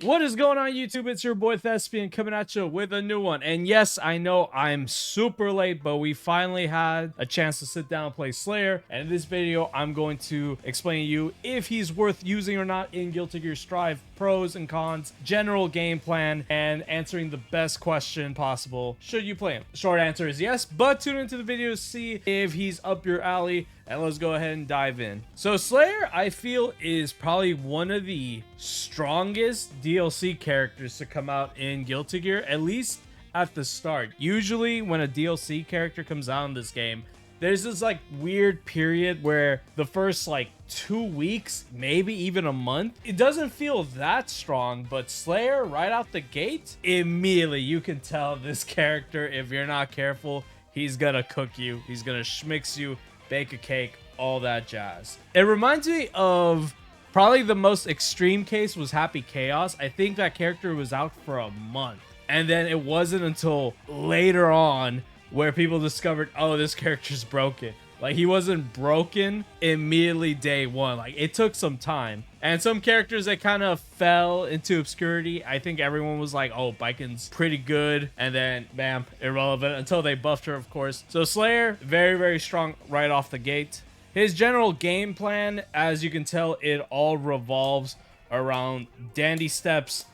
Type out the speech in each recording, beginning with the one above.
What is going on, YouTube? It's your boy Thespian coming at you with a new one. And yes, I know I'm super late, but we finally had a chance to sit down and play Slayer. And in this video, I'm going to explain to you if he's worth using or not in Guilty Gear Strive, pros and cons, general game plan, and answering the best question possible should you play him. Short answer is yes, but tune into the video to see if he's up your alley. And let's go ahead and dive in. So Slayer, I feel, is probably one of the strongest DLC characters to come out in Guilty Gear, at least at the start. Usually when a DLC character comes out in this game, there's this like weird period where the first like 2 weeks, maybe even a month, it doesn't feel that strong, but Slayer right out the gate, immediately you can tell this character, if you're not careful, he's gonna cook you, he's gonna schmix you, bake a cake, all that jazz. It reminds me of probably the most extreme case was Happy Chaos. I think that character was out for a month, and then it wasn't until later on where people discovered, oh, this character's broken. Like, he wasn't broken immediately day one. Like, it took some time. And some characters that kind of fell into obscurity, I think everyone was like, oh, Biken's pretty good. And then, bam, irrelevant until they buffed her, of course. So Slayer, very, very strong right off the gate. His general game plan, as you can tell, it all revolves around dandy steps.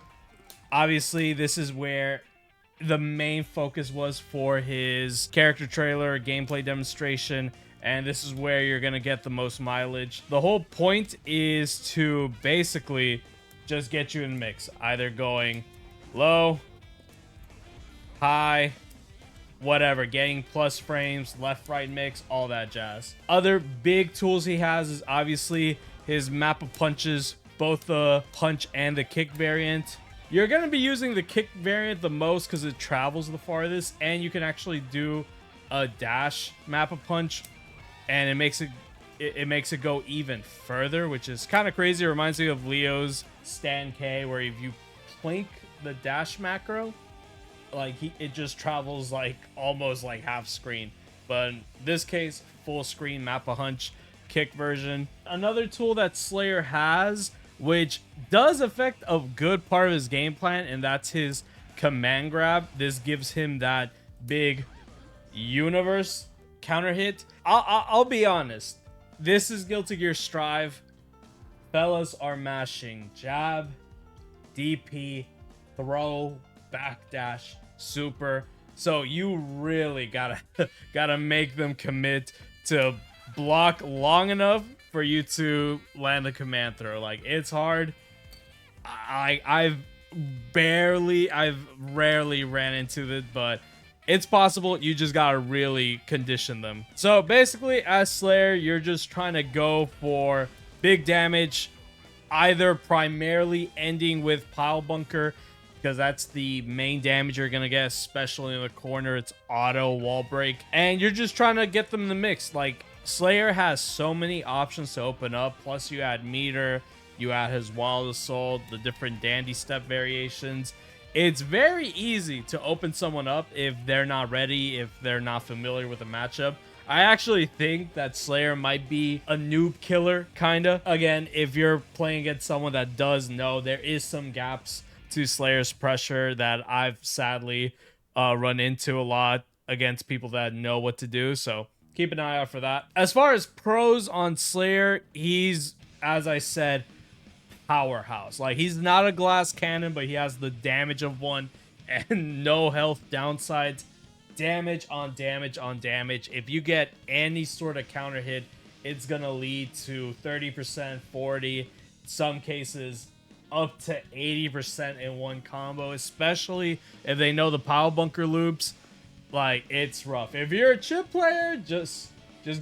Obviously, this is where the main focus was for his character trailer, gameplay demonstration, and this is where you're gonna get the most mileage. The whole point is to basically just get you in mix, either going low, high, whatever, getting plus frames, left right mix, all that jazz. Other big tools he has is obviously his map of punches, both the punch and the kick variant. You're going to be using the kick variant the most because it travels the farthest, and you can actually do a dash map of punch, and it makes it go even further, which is kind of crazy. It reminds me of Leo's Stan K, where if you plink the dash macro, like it just travels like almost like half screen. But in this case, full screen map of punch kick version. Another tool that Slayer has, which does affect a good part of his game plan, and that's his command grab. This gives him that big universe counter hit. I'll be honest, this is Guilty Gear Strive. Fellas are mashing jab, DP, throw, backdash, super. So you really gotta make them commit to block long enough for you to land the command throw. Like, it's hard. I've rarely ran into it, but it's possible. You just gotta really condition them. So basically, as Slayer, you're just trying to go for big damage, either primarily ending with pile bunker, because that's the main damage you're gonna get, especially in the corner. It's auto wall break, and you're just trying to get them in the mix. Like, Slayer has so many options to open up, plus you add meter, you add his wild assault, the different dandy step variations. It's very easy to open someone up if they're not ready, if they're not familiar with the matchup. I actually think that Slayer might be a noob killer, kinda. Again, if you're playing against someone that does know, there is some gaps to Slayer's pressure that I've sadly run into a lot against people that know what to do, so keep an eye out for that. As far as pros on Slayer, he's, as I said, powerhouse. Like, he's not a glass cannon, but he has the damage of one and no health downsides. Damage on damage on damage. If you get any sort of counter hit, it's gonna lead to 30%, 40, some cases up to 80% in one combo, especially if they know the pile bunker loops. Like, it's rough. If you're a chip player, just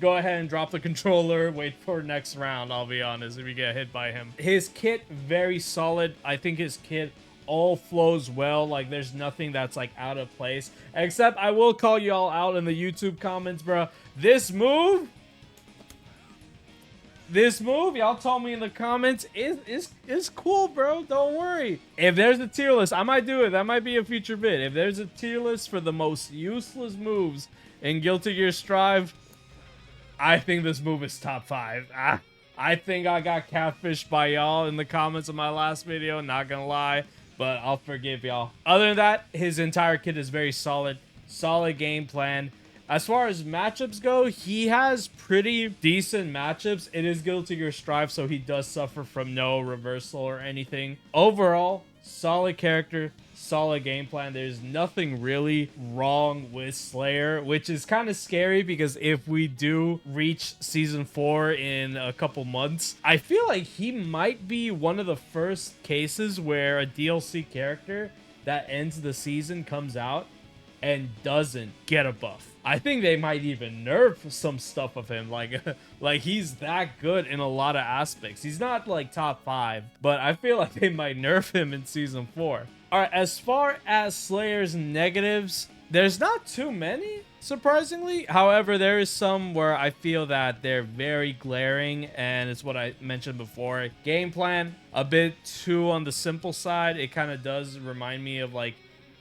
go ahead and drop the controller, wait for next round, I'll be honest, if you get hit by him. His kit, very solid. I think his kit all flows well. Like, there's nothing that's like out of place, except I will call y'all out in the YouTube comments, bro. This move, y'all told me in the comments, is cool, bro. Don't worry. If there's a tier list, I might do it. That might be a future vid. If there's a tier list for the most useless moves in Guilty Gear Strive, I think this move is top 5. I think I got catfished by y'all in the comments of my last video, not gonna lie, but I'll forgive y'all. Other than that, his entire kit is very solid. Solid game plan. As far as matchups go, he has pretty decent matchups. It is Guilty Gear Strive, so he does suffer from no reversal or anything. Overall, solid character, solid game plan. There's nothing really wrong with Slayer, which is kind of scary because if we do reach season 4 in a couple months, I feel like he might be one of the first cases where a DLC character that ends the season comes out and doesn't get a buff. I think they might even nerf some stuff of him. Like he's that good in a lot of aspects. He's not like top 5, but I feel like they might nerf him in season 4. All right, as far as Slayer's negatives, there's not too many, surprisingly. However, there is some where I feel that they're very glaring, and it's what I mentioned before. Game plan, a bit too on the simple side. It kind of does remind me of like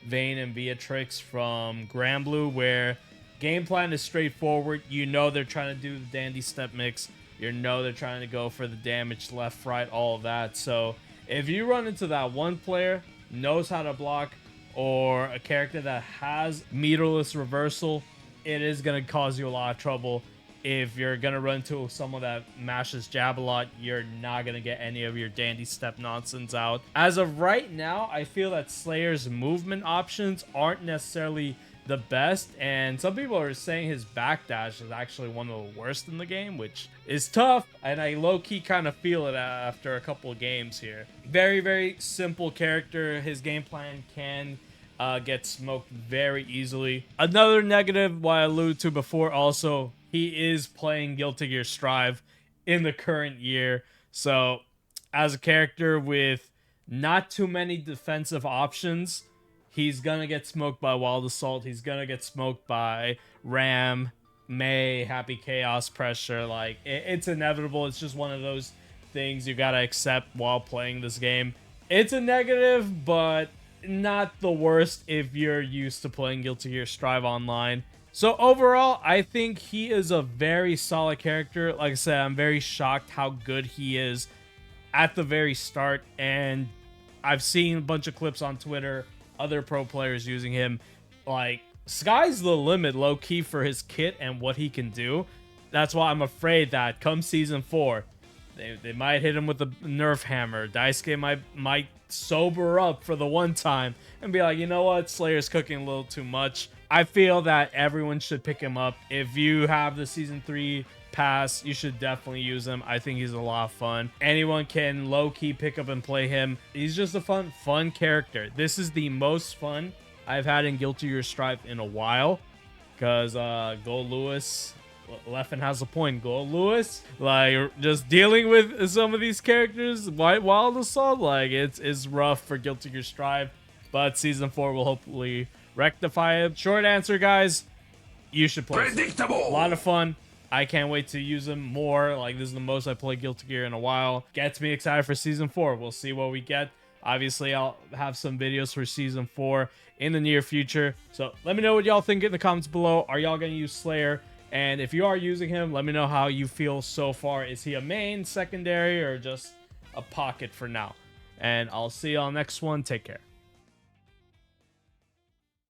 Vayne and Beatrix from Granblue, where game plan is straightforward. You know they're trying to do the dandy step mix. You know they're trying to go for the damage left, right, all of that. So if you run into that one player knows how to block, or a character that has meterless reversal, it is going to cause you a lot of trouble. If you're going to run into someone that mashes jab a lot, you're not going to get any of your dandy step nonsense out. As of right now, I feel that Slayer's movement options aren't necessarily the best, and some people are saying his backdash is actually one of the worst in the game, which is tough, and I low-key kind of feel it after a couple of games here. Very, very simple character. His game plan can get smoked very easily. Another negative, what I alluded to before also, he is playing Guilty Gear Strive in the current year. So, as a character with not too many defensive options, he's gonna get smoked by Wild Assault. He's gonna get smoked by Ram, May, Happy Chaos, Pressure. Like, it's inevitable. It's just one of those things you gotta accept while playing this game. It's a negative, but not the worst if you're used to playing Guilty Gear Strive online. So overall, I think he is a very solid character. Like I said, I'm very shocked how good he is at the very start. And I've seen a bunch of clips on Twitter, other pro players using him. Like, sky's the limit low-key for his kit and what he can do. That's why I'm afraid that come season 4, they might hit him with a nerf hammer. Daisuke might sober up for the one time and be like, you know what, Slayer's cooking a little too much. I feel that everyone should pick him up. If you have the season 3 pass, you should definitely use him. I think he's a lot of fun. Anyone can low-key pick up and play him. He's just a fun character. This is the most fun I've had in Guilty Gear Strive in a while, because Go Lewis, Leffen has a point. Go Lewis, like, just dealing with some of these characters, Wild Assault, like, it's rough for Guilty Gear Strive, but season 4 will hopefully rectify it. Short answer, guys, you should play. Predictable. A lot of fun. I can't wait to use them more. Like, this is the most I played Guilty Gear in a while. Gets me excited for season 4. We'll see what we get. Obviously, I'll have some videos for season 4 in the near future. So let me know what y'all think in the comments below. Are y'all gonna use Slayer? And if you are using him, let me know how you feel so far. Is he a main, secondary, or just a pocket for now? And I'll see y'all next one. Take care.